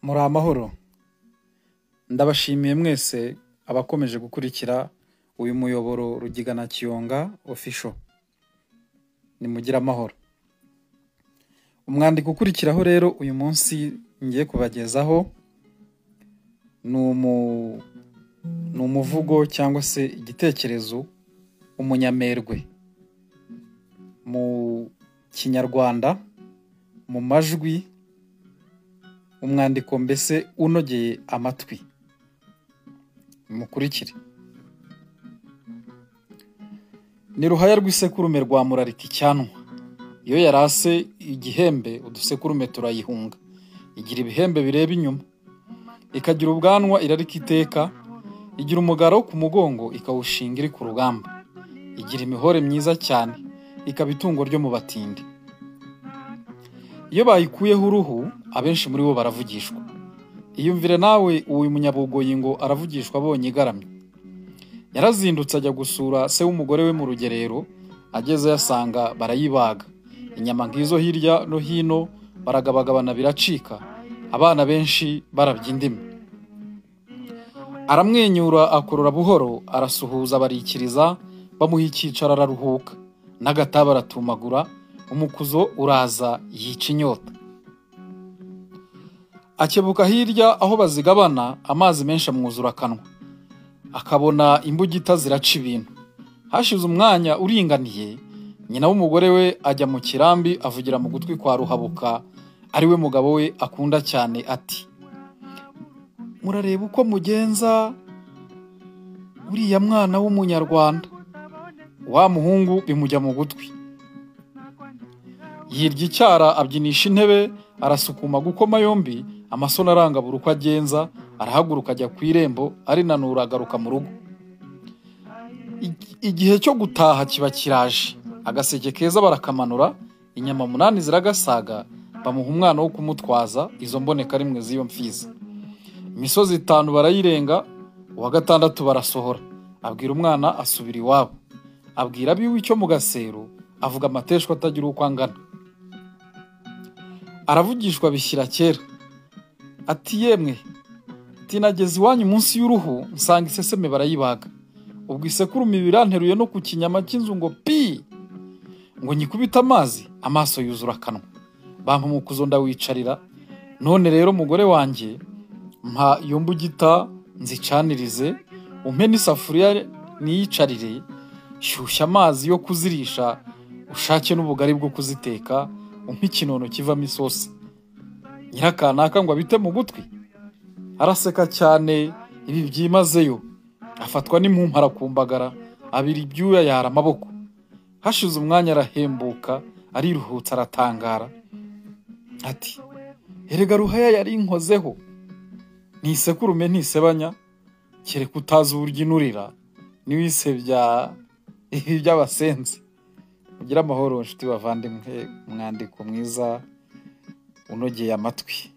Muri amahoro, ndabashimiye mwese abakomeje gukurikira uyu muyoboro Rugigana Kiyonga official. Nimugira amahoro. Umwandiko ukurikiraho rero uyu munsi ngiye kubagezaho ni umuvugo cyangwa se igitekerezo umunyamerwe mu Kinyarwanda mu majwi, umwandiko mbese unogeye amatwi. Mukurikire. Ni ruhaya rw'isekurume rwa Murarika icyanwa. Iyo yarase igihembe udusekurume turayihunga. Igira ibihembe bireba inyuma. Ikagira ubwanwa irarika iteka. Igira umugara wo ku mugongo ikawushinga iri ku rugamba. Igira imihore myiza cyane. Ikaba itungo ryo mu batindi. Iyo bayikuyeho uruhu, abenshi muri bo baravugishwa. Iyumvire nawe uyu munyabugoyi ngo aravugishwa abonye igaramye. Yarazindutse ajya gusura se w'umugore we mu rugerero, ageze yasanga barayibaga. Inyama ngizo hirya no hino baragabagabana biracika, abana benshi barabya indimi. Aramwenyura akorora buhoro, arasuhuza barikiriza, bamuha icyicaro araruhuka. N'agataba aratumagura, umukuzo uraza yica inyota. Akebuka hirya aho bazigabana, amazi menshi amwuzura akanwa. Akabona imbugita ziraca ibintu. Hashize umwanya uringaniye, nyina w'umugore we ajya mu kirambi avugira mu gutwi kwa Ruhabuka, ari we mugabo we akunda cyane, ati: "Murareba uko mugenza uriya mwana w'umunyarwanda." Wa muhungu bimujya mu gutwi. Yirya icyara abyinisha intebe, arasukuma gukoma yombi, amasoni arangabura uko agenza, arahaguruka ajya ku irembo, arinanura agaruka mu rugo. Igihe cyo gutaha kiba kiraje, agaseke keza barakamanura, inyama 8 ziragasaga, bamuha umwana wo kumutwaza izo mboneka rimwe z'iyo mfizi. Imisozi 5 barayirenga, uwa gatandatu barasohora, abwira umwana asubira iwabo. Abwira abiwe icyo mu gasero, avuga amateshwa atagira uko angana. Aravugishwa bishyira kera. Ati: "Yemwe, tinageze iwanyu munsi y'uruhu, nsanga iseseme barayibaga. Ubwo isekurume biranteruye no ku kinyama cy'inzu ngo pi! Ngo nyikubita amazi, amaso yuzura akanwa. Bampa umukuzo ndawicarira. None rero mugore wanjye, mpa iyo mbugita nzicanirize, umpe n'isafuriya niyicarire, shyushya amazi yo kuzirisha, ushake n'ubugari bwo kuziteka, umpe ikinono kivamo isosi." Nyirakanaka ngo abite mu gutwi. Araseka cyane, ibi byimazeyo. Afatwa n'impumpa arakumbagara, abira ibyuya yara amaboko. Hashize umwanya arahembuka, ariruhutsa aratangara. Ati: "Erega ruhaya yari inkozeho. Nisekurume ntisebanya, kereka utazi uburyo inurira, niwisebya ibi by'abasenzi." Mugira amahoro nshuti bavandimwe, umwandiko mwiza unogeye amatwi.